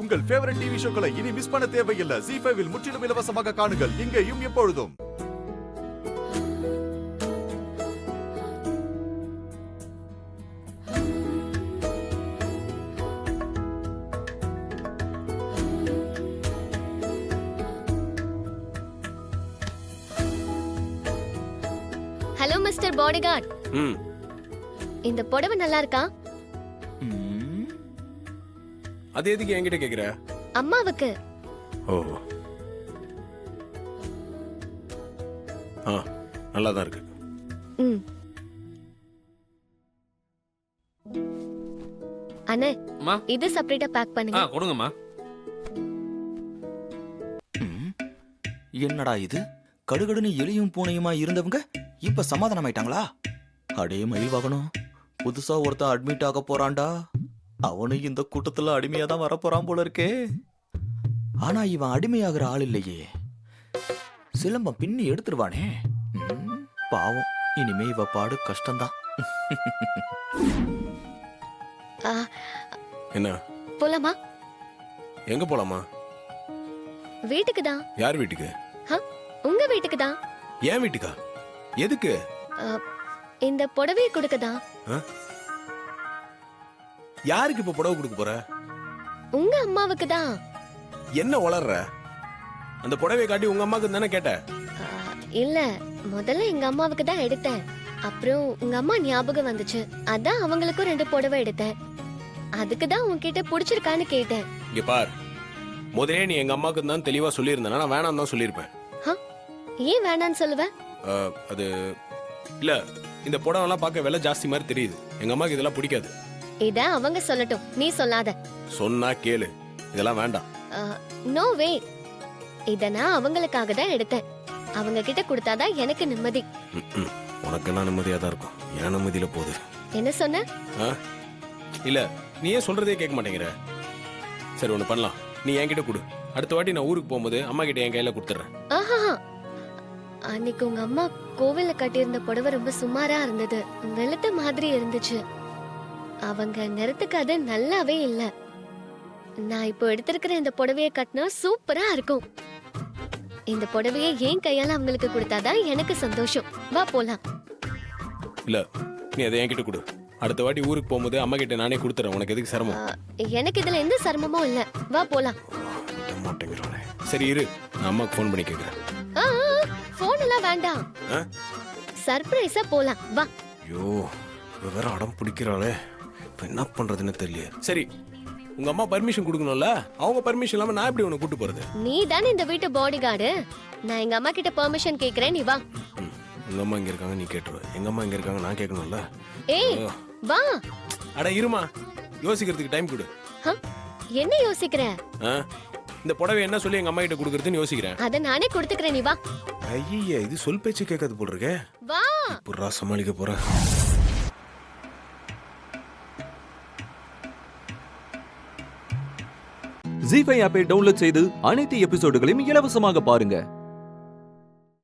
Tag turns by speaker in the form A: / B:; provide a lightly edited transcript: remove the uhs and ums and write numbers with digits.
A: உங்கள் favourite TV ஷோக்களை இனி miss பண்ண தேவையில்லை. ZEE5 இல் முற்றிலும் இலவசமாக காணுங்கள். இங்கேயும் எப்பொழுதும்.
B: Hello mister bodyguard. இந்த புடவை நல்லா இருக்கா?
C: அது எதுக்கு என்கிட்ட கேக்குற?
B: அம்மாவுக்கு.
C: ஓ, நல்லா தான் இருக்கு.
B: அண்ணே, இது செப்பரேட்டா பேக் பண்ணுங்க.
D: கொடுங்கம்மா.
E: என்னடா இது? கடுகடுன்னு எலியும் பூனையுமா இருந்தவங்க இப்ப சமாதானம் ஆயிட்டாங்களா? அடே மயில் வாகனம், புதுசா ஒருத்தன் அட்மிட் ஆக போறான்டா. அவனு இந்த கூட்டத்துல அடிமையா தான் வரப்போறான் போல இருக்கே. ஆனா இவன் அடிமையாகிற ஆள் இல்லையே. சிலம்பம் பின்னி எடுத்துருவானே. பாவம், இனிமே இவ பாடு கஷ்டம்தான்.
C: என்ன
B: போலாமா?
C: எங்க போலாமா?
B: வீட்டுக்கு தான்.
C: யார் வீட்டுக்கு?
B: உங்க வீட்டுக்கு தான்.
C: ஏன் வீட்டுக்கா? எதுக்கு?
B: இந்த புடவையை கொடுக்க தான்.
C: யாருக்கு இப்ப புடவை கொடுக்க போற?
B: உங்க அம்மாவுக்கு தான்.
C: என்ன வளர்ற? அந்த புடவையை காட்டி உங்க அம்மாக்கு தானே கேட்ட?
B: இல்ல, முதல்ல எங்க அம்மாவுக்கு தான் எடுத்தேன். அப்புறம் உங்க அம்மா ஞாபகம் வந்துச்சு, அதான் அவங்களுக்கும் 2 புடவை எடுத்தேன். அதுக்கு தான் உன்கிட்ட பிடிச்சிருக்கான்னு கேட்டேன்.
C: இங்க பார், முதலே நீ எங்க அம்மாக்கு தான் தெளிவா சொல்லியிருந்தேன். நான் வேணாம் தான் சொல்லியிருப்பேன்.
B: ஏன் வேணான்னு சொல்லுவ?
C: அது இல்ல, இந்த புடவை எல்லாம் பார்க்க விலை ஜாஸ்தி மாதிரி தெரியுது. எங்க அம்மாக்கு இதெல்லாம் பிடிக்காது.
B: இத அவங்க சொல்லட்டும், நீ சொல்லாத.
C: சொன்னா கேளு, இதெல்லாம் வேண்டாம்.
B: No way. இத நான் அவங்களுக்காக தான் எடுத்தேன். அவங்க கிட்ட கொடுத்தாதான் எனக்கு நிம்மதி.
C: உனக்கு என்ன நிம்மதியா தான் இருக்கும், என் நிம்மதியில போகுது.
B: என்ன சொன்ன?
C: இல்ல, நீ ஏன் சொல்றதே கேட்க மாட்டேங்கிற? சரி, ஒண்ணு பண்ணலாம். நீ என்கிட்ட கொடு. அடுத்த வாட்டி நான் ஊருக்கு போகும்போது அம்மா கிட்ட என் கையில கொடுத்துறேன்.
B: அன்னைக்கு உங்க அம்மா கோவில்ல கட்டியிருந்த புடவை ரொம்ப சுமாரா இருந்தது. வெளுத்த மாதிரி இருந்துச்சு. அவங்க நிறத்துக்கு அது நல்லாவே இல்ல. நான் இப்போ எடுத்திருக்கிற இந்த புடவையை கட்டினா சூப்பரா இருக்கும். இந்த புடவையை என் கையால அவங்களுக்கு கொடுத்தாதான் எனக்கு சந்தோஷம். வா போலாம்.
C: இல்ல, நீ அதை என்கிட்ட கொடு. அடுத்த வாட்டி ஊருக்கு போகும்போது அம்மா கிட்ட நானே கொடுத்துறேன். உனக்கு எதுக்கு சிரமம்?
B: எனக்கு இதுல எந்த சிரமமும் இல்ல. வா போலாம்.
C: சரி இரு, நான் அம்மாக்கு ஃபோன் பண்ணி கேக்குறேன்.
B: ஃபோன் எல்லாம் வேண்டாம், சர்ப்ரைஸா போலாம். வா.
C: ஐயோ, இவ வேற அடம் பிடிக்கிறாளே, இப்ப என்ன பண்றதுன்னு தெரியல. சரி, உங்க அம்மா பர்மிஷன் கொடுக்கணும்ல. அவங்க பர்மிஷன் இல்லாம நான் எப்படி உன்னை கூட்டு போறது?
B: நீ தானே இந்த வீட்டு பாடி கார்டு. நான் எங்க அம்மா கிட்ட பெர்மிஷன் கேக்குறேன், நீ வா.
C: உங்க அம்மா இங்க இருக்காங்க, நீ கேட்டுரு. எங்க அம்மா இங்க இருக்காங்க, நான் கேட்கணும்ல.
B: ஏய் வா.
C: அட இருமா, யோசிக்கிறதுக்கு டைம் கொடு.
B: என்ன யோசிக்கிற?
C: இந்த புடவை என்ன சொல்லி எங்க அம்மா கிட்ட கொடுக்கறதுன்னு யோசிக்கிறேன்.
B: அத நானே கொடுத்துக்கிறேன், நீ வா.
C: ஐயா, இது சொல் பேச்சு கேட்காது போல இருக்கே.
B: வா.
C: புறா சமாளிக்க போற.
F: ZEE5 ஆப்பை டவுன்லோட் செய்து அனைத்து எபிசோடுகளையும் இலவசமாக பாருங்க.